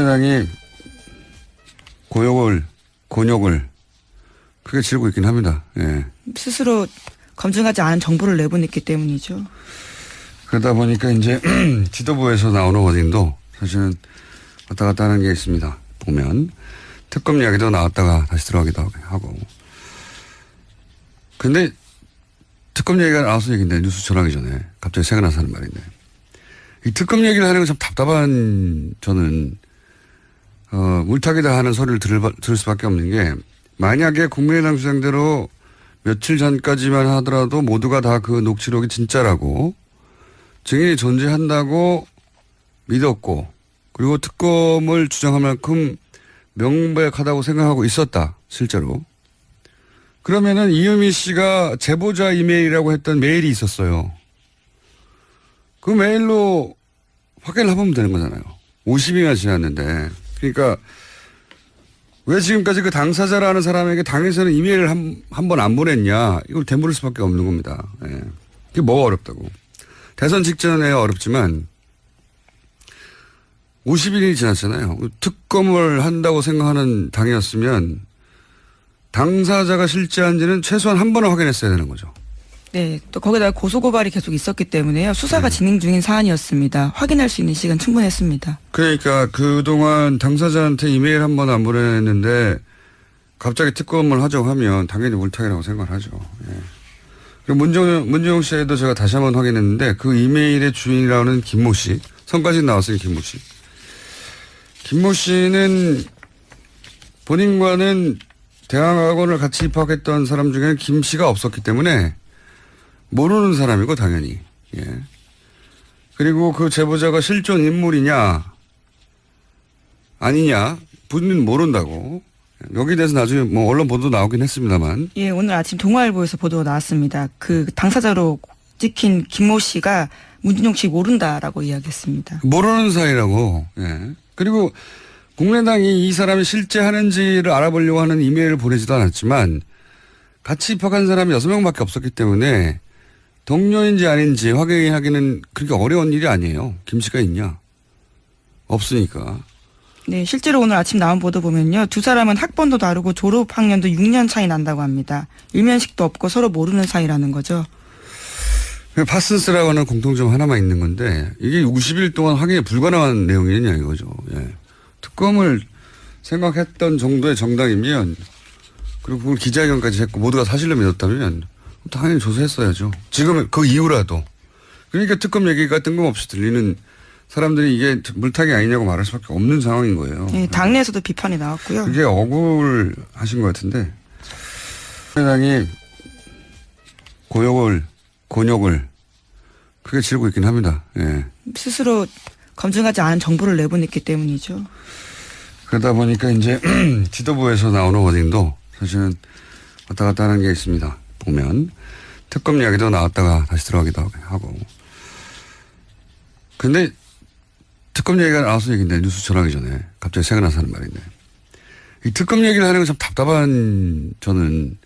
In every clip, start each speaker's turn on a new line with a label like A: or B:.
A: 국민의당이 곤욕을 크게 치르고 있긴 합니다. 예.
B: 스스로 검증하지 않은 정보를 내보냈기 때문이죠.
A: 그러다 보니까 이제 지도부에서 나오는 워딩도 사실은 왔다 갔다 하는 게 있습니다. 보면 특검 이야기도 나왔다가 다시 들어가기도 하고. 근데 특검 얘기가 나와서 얘기인데 뉴스 전하기 전에 갑자기 생각나서 하는 말인데 이 특검 얘기를 하는 건 참 답답한 저는 물타기다 하는 소리를 들을 수밖에 없는 게 만약에 국민의당 주장대로 며칠 전까지만 하더라도 모두가 다 그 녹취록이 진짜라고 증인이 존재한다고 믿었고 그리고 특검을 주장할 만큼 명백하다고 생각하고 있었다. 실제로. 그러면은 이유미 씨가 제보자 이메일이라고 했던 메일이 있었어요. 그 메일로 확인을 해보면 되는 거잖아요. 50일이나 지났는데. 그러니까 왜 지금까지 그 당사자라는 사람에게 당에서는 이메일을 한 번 안 보냈냐. 이걸 되물을 수밖에 없는 겁니다. 예. 그게 뭐가 어렵다고. 대선 직전에 어렵지만 50일이 지났잖아요. 특검을 한다고 생각하는 당이었으면 당사자가 실제한지는 최소한 한 번은 확인했어야 되는 거죠.
B: 네, 또 거기다가 고소고발이 계속 있었기 때문에요. 수사가 진행 중인 사안이었습니다. 확인할 수 있는 시간 충분했습니다.
A: 그러니까 그동안 당사자한테 이메일 한 번 안 보냈는데 갑자기 특검을 하자고 하면 당연히 물타기라고 생각을 하죠. 예. 그리고 문정용 씨에도 제가 다시 한 번 확인했는데 그 이메일의 주인이라는 김모 씨, 성까지 나왔어요. 김모 씨. 김모 씨는 본인과는 대학원을 같이 입학했던 사람 중에는 김 씨가 없었기 때문에 모르는 사람이고 당연히. 예. 그리고 그 제보자가 실존 인물이냐 아니냐 본인은 모른다고. 여기에 대해서 나중에 뭐 언론 보도 나오긴 했습니다만.
B: 예, 오늘 아침 동아일보에서 보도가 나왔습니다. 그 당사자로 찍힌 김모 씨가 문준용 씨 모른다라고 이야기했습니다.
A: 모르는 사이라고. 예. 그리고 국민의당이 이 사람이 실제 하는지를 알아보려고 하는 이메일을 보내지도 않았지만 같이 입학한 사람이 6명밖에 없었기 때문에 동료인지 아닌지 확인하기는 그렇게 어려운 일이 아니에요. 김 씨가 있냐? 없으니까.
B: 네, 실제로 오늘 아침 나온 보도 보면요. 두 사람은 학번도 다르고 졸업 학년도 6년 차이 난다고 합니다. 일면식도 없고 서로 모르는 사이라는 거죠.
A: 파슨스라고 하는 공통점 하나만 있는 건데 이게 50일 동안 확인이 불가능한 내용이냐 이거죠. 예. 특검을 생각했던 정도의 정당이면 그리고 그걸 기자회견까지 했고 모두가 사실로 믿었다면 당연히 조사했어야죠. 지금 그 이후라도. 그러니까 특검 얘기가 뜬금없이 들리는 사람들이 이게 물타기 아니냐고 말할 수밖에 없는 상황인 거예요.
B: 네, 당내에서도 비판이 나왔고요.
A: 그게 억울하신 것 같은데 국민의당이 곤욕을 크게 치르고 있긴 합니다. 예.
B: 스스로 검증하지 않은 정보를 내보냈기 때문이죠.
A: 그러다 보니까 이제 지도부에서 나오는 워딩도 사실은 왔다 갔다 하는 게 있습니다. 보면 특검 이야기도 나왔다가 다시 들어가기도 하고. 근데 특검 얘기가 나와서 얘기인데 뉴스 전하기 전에 갑자기 생각나서 하는 말인데 이 특검 얘기를 하는 건 참 답답한 저는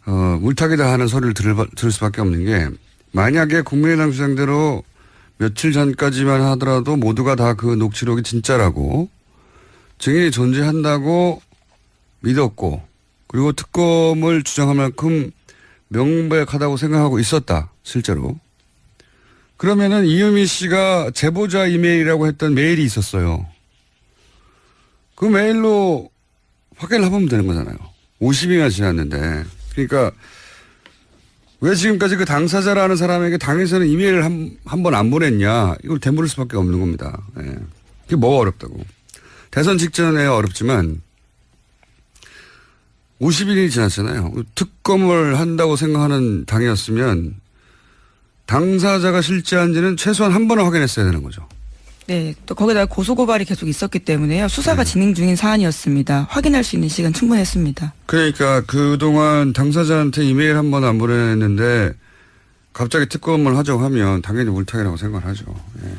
A: 물타기다 하는 소리를 들을 수밖에 없는 게 만약에 국민의당 주장대로 며칠 전까지만 하더라도 모두가 다 그 녹취록이 진짜라고 증인이 존재한다고 믿었고 그리고 특검을 주장할 만큼 명백하다고 생각하고 있었다. 실제로. 그러면은 이유미 씨가 제보자 이메일이라고 했던 메일이 있었어요. 그 메일로 확인을 해보면 되는 거잖아요. 50일이나 지났는데. 그러니까 왜 지금까지 그 당사자라는 사람에게 당에서는 이메일을 한 번 안 보냈냐. 이걸 되물을 수밖에 없는 겁니다. 예. 그게 뭐가 어렵다고. 대선 직전에 어렵지만 50일이 지났잖아요. 특검을 한다고 생각하는 당이었으면 당사자가 실제한지는 최소한 한 번은 확인했어야 되는 거죠.
B: 네, 또 거기다가 고소고발이 계속 있었기 때문에요. 수사가 진행 중인 사안이었습니다. 확인할 수 있는 시간 충분했습니다.
A: 그러니까 그동안 당사자한테 이메일 한 번 안 보냈는데 갑자기 특검을 하자고 하면 당연히 물타기라고 생각을 하죠. 예.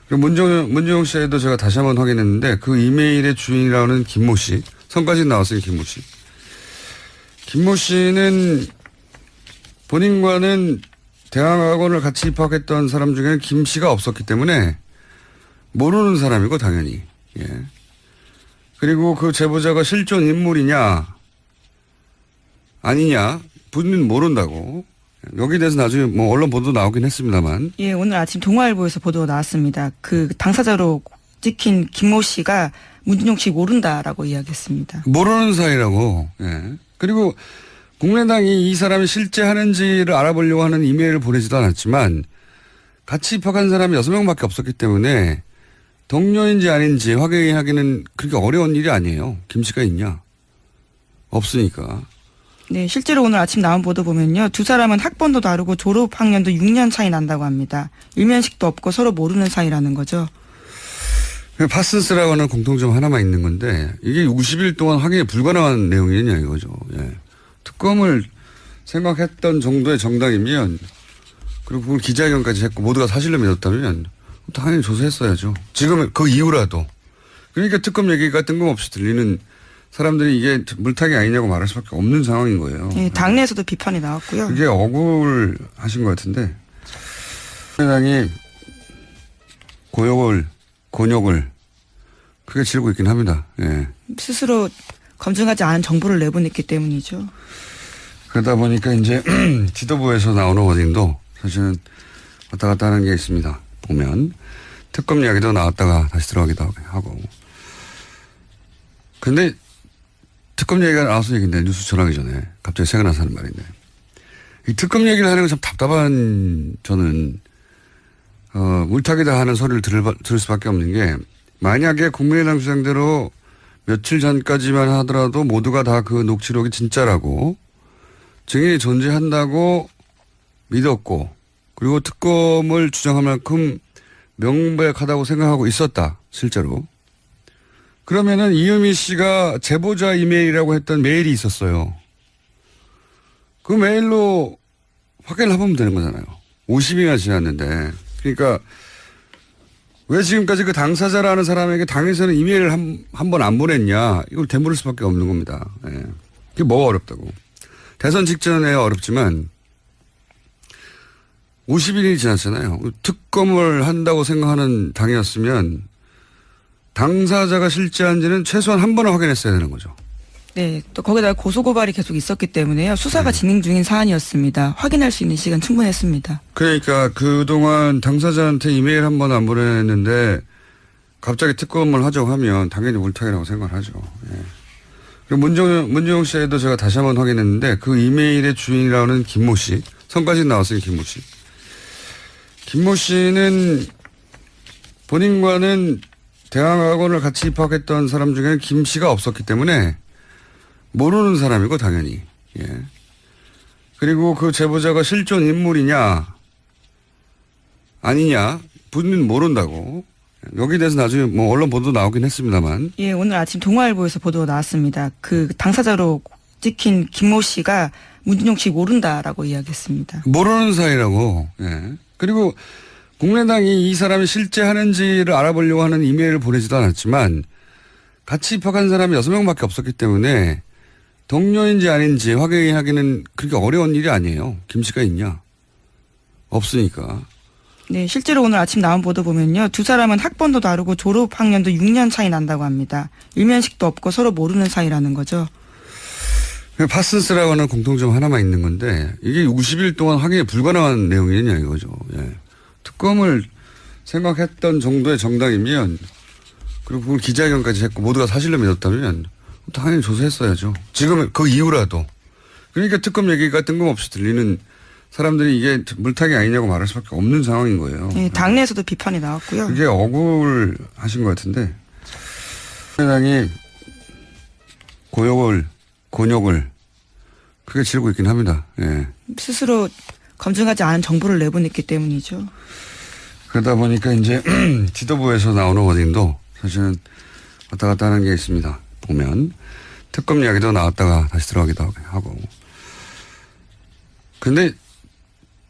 A: 그리고 문정용 씨에도 제가 다시 한 번 확인했는데 그 이메일의 주인이라는 김모 씨, 성까지 나왔어요. 김모 씨. 김모 씨는 본인과는 대학원을 같이 입학했던 사람 중에는 김 씨가 없었기 때문에 모르는 사람이고 당연히. 예. 그리고 그 제보자가 실존 인물이냐 아니냐 본인은 모른다고. 여기에 대해서 나중에 뭐 언론 보도 나오긴 했습니다만.
B: 예, 오늘 아침 동아일보에서 보도가 나왔습니다. 그 당사자로 찍힌 김모 씨가 문준용 씨 모른다라고 이야기했습니다.
A: 모르는 사이라고. 예. 그리고 국민의당이 이 사람이 실제 하는지를 알아보려고 하는 이메일을 보내지도 않았지만 같이 입학한 사람이 6명밖에 없었기 때문에 동료인지 아닌지 확인하기는 그렇게 어려운 일이 아니에요. 김 씨가 있냐? 없으니까.
B: 네, 실제로 오늘 아침 나온 보도 보면요. 두 사람은 학번도 다르고 졸업 학년도 6년 차이 난다고 합니다. 일면식도 없고 서로 모르는 사이라는 거죠.
A: 파슨스라고 하는 공통점 하나만 있는 건데 이게 50일 동안 확인이 불가능한 내용이냐 이거죠. 예. 특검을 생각했던 정도의 정당이면 그리고 그걸 기자회견까지 했고 모두가 사실로 믿었다면 당연히 조사했어야죠. 지금 그 이후라도. 그러니까 특검 얘기가 뜬금없이 들리는 사람들이 이게 물타기 아니냐고 말할 수밖에 없는 상황인 거예요.
B: 네, 당내에서도 비판이 나왔고요.
A: 그게 억울하신 것 같은데 국민의당이 곤욕을 크게 치르고 있긴 합니다. 예.
B: 스스로 검증하지 않은 정보를 내보냈기 때문이죠.
A: 그러다 보니까 이제 지도부에서 나오는 워딩도 사실은 왔다 갔다 하는 게 있습니다. 보면 특검 이야기도 나왔다가 다시 들어가기도 하고. 근데 특검 얘기가 나와서 얘기인데 뉴스 전하기 전에 갑자기 생각나서 하는 말인데 이 특검 얘기를 하는 건 참 답답한 저는 물타기다 하는 소리를 들을 수밖에 없는 게 만약에 국민의당 주장대로 며칠 전까지만 하더라도 모두가 다 그 녹취록이 진짜라고 증인이 존재한다고 믿었고 그리고 특검을 주장할 만큼 명백하다고 생각하고 있었다. 실제로. 그러면은 이유미 씨가 제보자 이메일이라고 했던 메일이 있었어요. 그 메일로 확인을 해보면 되는 거잖아요. 50일이나 지났는데. 그러니까 왜 지금까지 그 당사자라는 사람에게 당에서는 이메일을 한 번 안 보냈냐. 이걸 되물을 수밖에 없는 겁니다. 예. 그게 뭐가 어렵다고. 대선 직전에 어렵지만 50일이 지났잖아요. 특검을 한다고 생각하는 당이었으면 당사자가 실제한지는 최소한 한 번은 확인했어야 되는 거죠.
B: 네, 또 거기다가 고소고발이 계속 있었기 때문에요. 수사가 진행 중인 사안이었습니다. 확인할 수 있는 시간 충분했습니다. 그러니까
A: 그동안 당사자한테 이메일 한 번 안 보냈는데 갑자기 특검을 하자고 하면 당연히 물타기라고 생각을 하죠. 예. 그리고 문정용 씨에도 제가 다시 한번 확인했는데 그 이메일의 주인이라는 김모 씨, 성까지 나왔어요. 김모 씨. 김모 씨는 본인과는 대학원을 같이 입학했던 사람 중에는 김 씨가 없었기 때문에 모르는 사람이고 당연히. 예. 그리고 그 제보자가 실존 인물이냐 아니냐 본인은 모른다고. 여기에 대해서 나중에 뭐 언론 보도 나오긴 했습니다만.
B: 예, 오늘 아침 동아일보에서 보도가 나왔습니다. 그 당사자로 찍힌 김모 씨가 문준용 씨 모른다라고 이야기했습니다.
A: 모르는 사이라고. 예. 그리고 국민의당이 이 사람이 실제 하는지를 알아보려고 하는 이메일을 보내지도 않았지만 같이 입학한 사람이 6명밖에 없었기 때문에 동료인지 아닌지 확인하기는 그렇게 어려운 일이 아니에요. 김 씨가 있냐? 없으니까.
B: 네, 실제로 오늘 아침 나온 보도 보면요. 두 사람은 학번도 다르고 졸업 학년도 6년 차이 난다고 합니다. 일면식도 없고 서로 모르는 사이라는 거죠.
A: 파슨스라고 하는 공통점 하나만 있는 건데 이게 50일 동안 확인이 불가능한 내용이냐 이거죠. 예. 특검을 생각했던 정도의 정당이면 그리고 그걸 기자회견까지 했고 모두가 사실로 믿었다면 당연히 조사했어야죠. 지금 그 이후라도. 그러니까 특검 얘기가 뜬금없이 들리는 사람들이 이게 물타기 아니냐고 말할 수밖에 없는 상황인 거예요.
B: 네, 당내에서도 비판이 나왔고요.
A: 그게 억울하신 것 같은데 국민의당이 곤욕을 크게 치르고 있긴 합니다. 예.
B: 스스로 검증하지 않은 정보를 내보냈기 때문이죠.
A: 그러다 보니까 이제 지도부에서 나오는 워딩도 사실은 왔다 갔다 하는 게 있습니다. 보면 특검 이야기도 나왔다가 다시 들어가기도 하고. 근데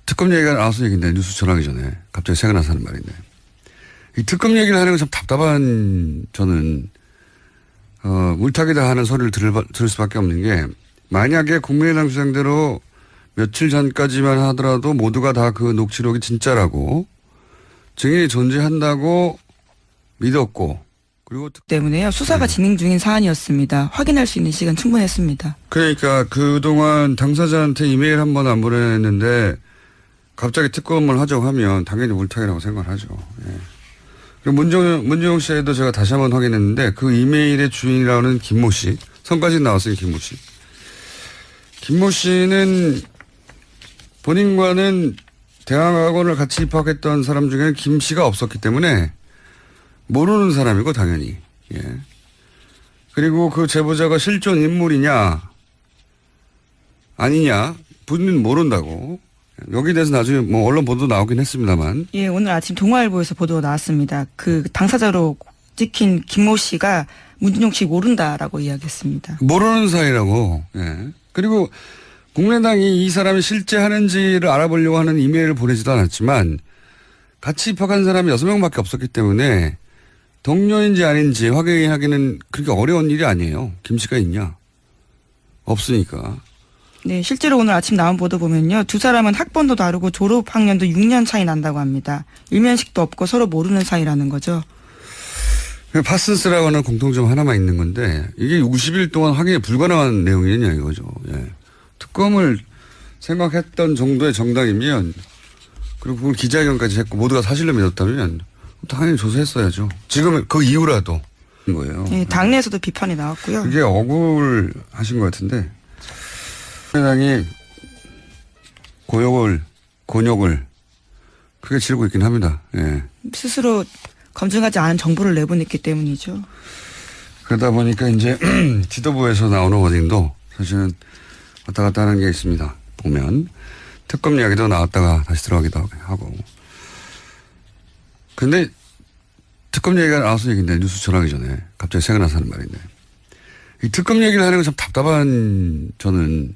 A: 특검 얘기가 나와서 얘기인데 뉴스 전하기 전에 갑자기 생각나서 하는 말인데 이 특검 얘기를 하는 건 참 답답한 저는 물타기다 하는 소리를 들을 수밖에 없는 게 만약에 국민의당 주장대로 며칠 전까지만 하더라도 모두가 다 그 녹취록이 진짜라고 증인이 존재한다고 믿었고 그리고
B: 때문에요. 수사가 진행 중인 사안이었습니다. 확인할 수 있는 시간 충분했습니다.
A: 그러니까 그동안 당사자한테 이메일 한 번 안 보냈는데 갑자기 특검을 하자고 하면 당연히 물타기라고 생각을 하죠. 예. 그리고 문재용 씨에도 제가 다시 한번 확인했는데 그 이메일의 주인이라는 김모 씨, 성까지 나왔어요. 김모 씨. 김모 씨는 본인과는 대학원을 같이 입학했던 사람 중에는 김 씨가 없었기 때문에 모르는 사람이고 당연히. 예. 그리고 그 제보자가 실존 인물이냐 아니냐 본인은 모른다고. 여기에 대해서 나중에 뭐 언론 보도 나오긴 했습니다만.
B: 예, 오늘 아침 동아일보에서 보도가 나왔습니다. 그 당사자로 찍힌 김모 씨가 문준용 씨 모른다라고 이야기했습니다.
A: 모르는 사이라고. 예. 그리고 국민의당이 이 사람이 실제 하는지를 알아보려고 하는 이메일을 보내지도 않았지만 같이 입학한 사람이 6명밖에 없었기 때문에 동료인지 아닌지 확인하기는 그렇게 어려운 일이 아니에요. 김 씨가 있냐? 없으니까.
B: 네, 실제로 오늘 아침 나온 보도 보면요. 두 사람은 학번도 다르고 졸업 학년도 6년 차이 난다고 합니다. 일면식도 없고 서로 모르는 사이라는 거죠.
A: 파슨스라고 하는 공통점 하나만 있는 건데 이게 50일 동안 확인이 불가능한 내용이냐 이거죠. 예. 특검을 생각했던 정도의 정당이면 그리고 그걸 기자회견까지 했고 모두가 사실로 믿었다면 당연히 조사했어야죠. 지금 그 이후라도 거예요.
B: 네, 당내에서도 비판이 나왔고요.
A: 그게 억울하신 것 같은데 국민의당이 곤욕을 크게 치르고 있긴 합니다. 예.
B: 스스로 검증하지 않은 정보를 내보냈기 때문이죠.
A: 그러다 보니까 이제 지도부에서 나오는 워딩도 사실은 왔다 갔다 하는 게 있습니다. 보면 특검 이야기도 나왔다가 다시 들어가기도 하고. 근데 특검 얘기가 나와서 얘기인데 뉴스 전하기 전에 갑자기 생각나서 하는 말인데 이 특검 얘기를 하는 건 참 답답한 저는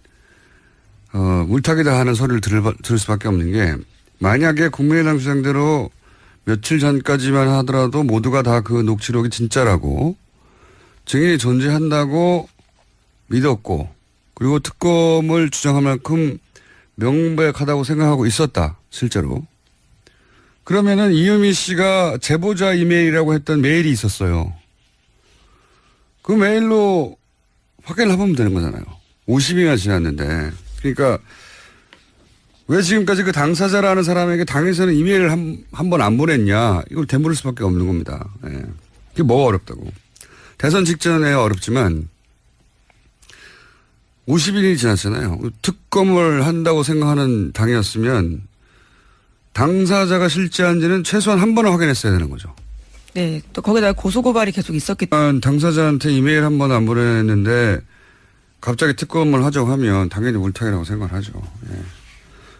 A: 물타기다 하는 소리를 들을 수밖에 없는 게 만약에 국민의당 주장대로 며칠 전까지만 하더라도 모두가 다 그 녹취록이 진짜라고 증인이 존재한다고 믿었고 그리고 특검을 주장할 만큼 명백하다고 생각하고 있었다. 실제로. 그러면은 이유미 씨가 제보자 이메일이라고 했던 메일이 있었어요. 그 메일로 확인을 해보면 되는 거잖아요. 50일이나 지났는데. 그러니까 왜 지금까지 그 당사자라는 사람에게 당에서는 이메일을 한 번 안 보냈냐. 이걸 되물을 수밖에 없는 겁니다. 예. 그게 뭐가 어렵다고. 대선 직전에 어렵지만 50일이 지났잖아요. 특검을 한다고 생각하는 당이었으면 당사자가 실제한지는 최소한 한 번은 확인했어야 되는 거죠.
B: 네, 또 거기다가 고소고발이 계속 있었기 때문에.
A: 당사자한테 이메일 한 번 안 보냈는데 갑자기 특검을 하자고 하면 당연히 물타기라고 생각을 하죠. 예.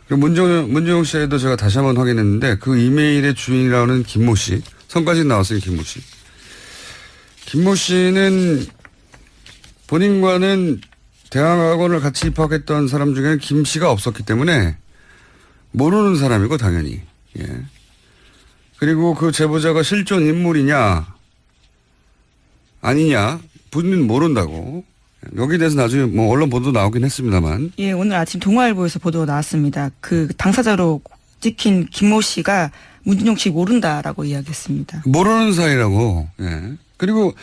A: 그리고 문재용 씨에도 제가 다시 한번 확인했는데 그 이메일의 주인이라는 김모 씨, 성까지 나왔어요. 김모 씨. 김모 씨는 본인과는 대학원을 같이 입학했던 사람 중에는 김 씨가 없었기 때문에 모르는 사람이고 당연히. 예. 그리고 그 제보자가 실존 인물이냐 아니냐 본인은 모른다고. 여기에 대해서 나중에 뭐 언론 보도 나오긴 했습니다만.
B: 예, 오늘 아침 동아일보에서 보도가 나왔습니다. 그 당사자로 찍힌 김모 씨가 문준용 씨 모른다라고 이야기했습니다.
A: 모르는 사이라고. 예. 그리고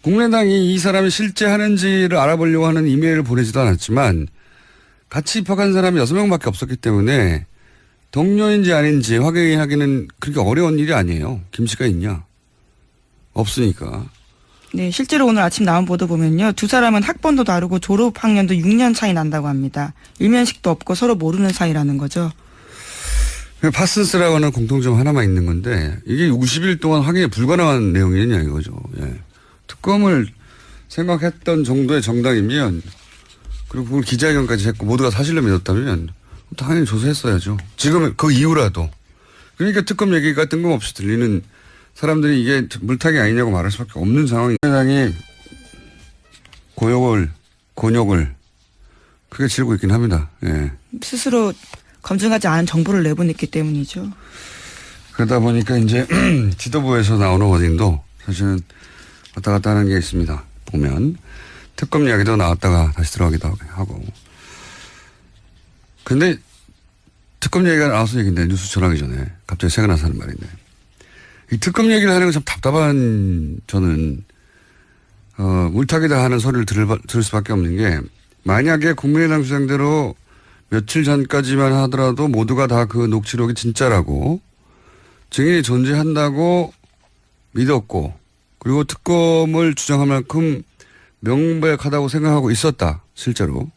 A: 국민의당이 이 사람이 실제 하는지를 알아보려고 하는 이메일을 보내지도 않았지만 같이 입학한 사람이 6명밖에 없었기 때문에 동료인지 아닌지 확인하기는 그렇게 어려운 일이 아니에요. 김 씨가 있냐? 없으니까.
B: 네, 실제로 오늘 아침 나온 보도 보면요. 두 사람은 학번도 다르고 졸업 학년도 6년 차이 난다고 합니다. 일면식도 없고 서로 모르는 사이라는 거죠.
A: 파슨스라고 하는 공통점 하나만 있는 건데 이게 50일 동안 확인이 불가능한 내용이냐 이거죠. 예. 특검을 생각했던 정도의 정당이면 그리고 그걸 기자회견까지 했고 모두가 사실로 믿었다면 당연히 조사했어야죠. 지금 그 이후라도. 그러니까 특검 얘기가 뜬금없이 들리는 사람들이 이게 물타기 아니냐고 말할 수밖에 없는 상황이. 국민의당이 곤욕을 크게 치르고 있긴 합니다. 예.
B: 스스로 검증하지 않은 정보를 내보냈기 때문이죠.
A: 그러다 보니까 이제 지도부에서 나오는 워딩도 사실은 왔다 갔다 하는 게 있습니다. 보면 특검 이야기도 나왔다가 다시 들어가기도 하고. 근데 특검 얘기가 나와서 얘기인데 뉴스 전하기 전에 갑자기 생각나서 하는 말인데 이 특검 얘기를 하는 건 참 답답한 저는 물타기다 하는 소리를 들을 수밖에 없는 게 만약에 국민의당 주장대로 며칠 전까지만 하더라도 모두가 다 그 녹취록이 진짜라고 증인이 존재한다고 믿었고 그리고 특검을 주장할 만큼 명백하다고 생각하고 있었다. 실제로.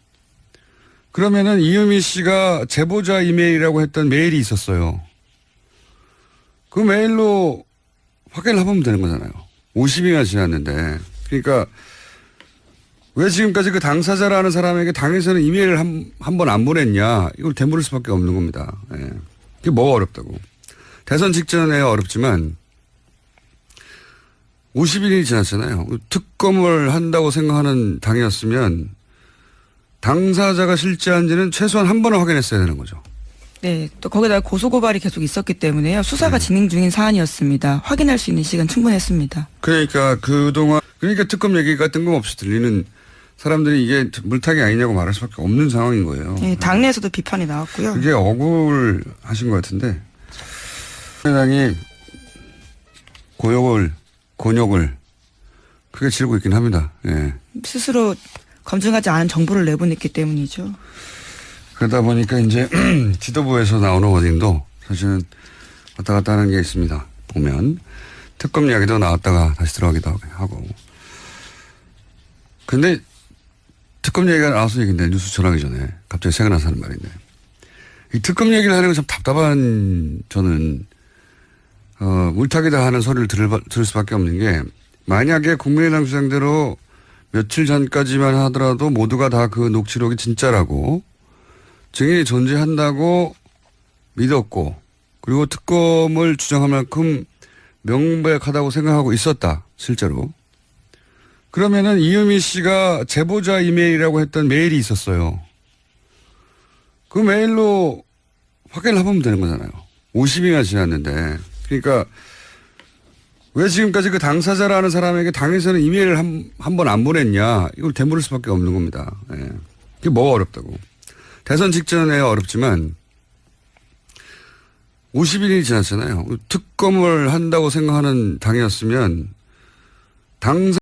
A: 그러면은 이유미 씨가 제보자 이메일이라고 했던 메일이 있었어요. 그 메일로 확인을 해보면 되는 거잖아요. 50일이나 지났는데. 그러니까 왜 지금까지 그 당사자라는 사람에게 당에서는 이메일을 한 번 안 보냈냐. 이걸 되물을 수밖에 없는 겁니다. 예. 그게 뭐가 어렵다고. 대선 직전에 어렵지만 50일이 지났잖아요. 특검을 한다고 생각하는 당이었으면 당사자가 실제한지는 최소한 한 번은 확인했어야 되는 거죠.
B: 네, 또 거기다가 고소고발이 계속 있었기 때문에요. 수사가 진행 중인 사안이었습니다. 확인할 수 있는 시간 충분했습니다.
A: 그러니까 그동안 특검 얘기가 뜬금없이 들리는 사람들이 이게 물타기 아니냐고 말할 수밖에 없는 상황인 거예요.
B: 네, 당내에서도 비판이 나왔고요.
A: 그게 억울하신 것 같은데 국민의당이 곤욕을 크게 치르고 있긴 합니다. 예.
B: 스스로 검증하지 않은 정보를 내보냈기 때문이죠.
A: 그러다 보니까 이제 지도부에서 나오는 워딩도 사실은 왔다 갔다 하는 게 있습니다. 보면 특검 이야기도 나왔다가 다시 들어가기도 하고. 근데 특검 얘기가 나와서 얘기인데 뉴스 전하기 전에 갑자기 생각나서 하는 말인데 이 특검 얘기를 하는 건 참 답답한 저는 물타기다 하는 소리를 들을 수밖에 없는 게 만약에 국민의당 주장대로 며칠 전까지만 하더라도 모두가 다 그 녹취록이 진짜라고 증인이 존재한다고 믿었고 그리고 특검을 주장할 만큼 명백하다고 생각하고 있었다. 실제로. 그러면은 이유미 씨가 제보자 이메일이라고 했던 메일이 있었어요. 그 메일로 확인을 해보면 되는 거잖아요. 50일이나 지났는데. 그러니까 왜 지금까지 그 당사자라는 사람에게 당에서는 이메일을 한 번 안 보냈냐. 이걸 되물을 수밖에 없는 겁니다. 예. 그게 뭐가 어렵다고. 대선 직전에 어렵지만 50일이 지났잖아요. 특검을 한다고 생각하는 당이었으면 당사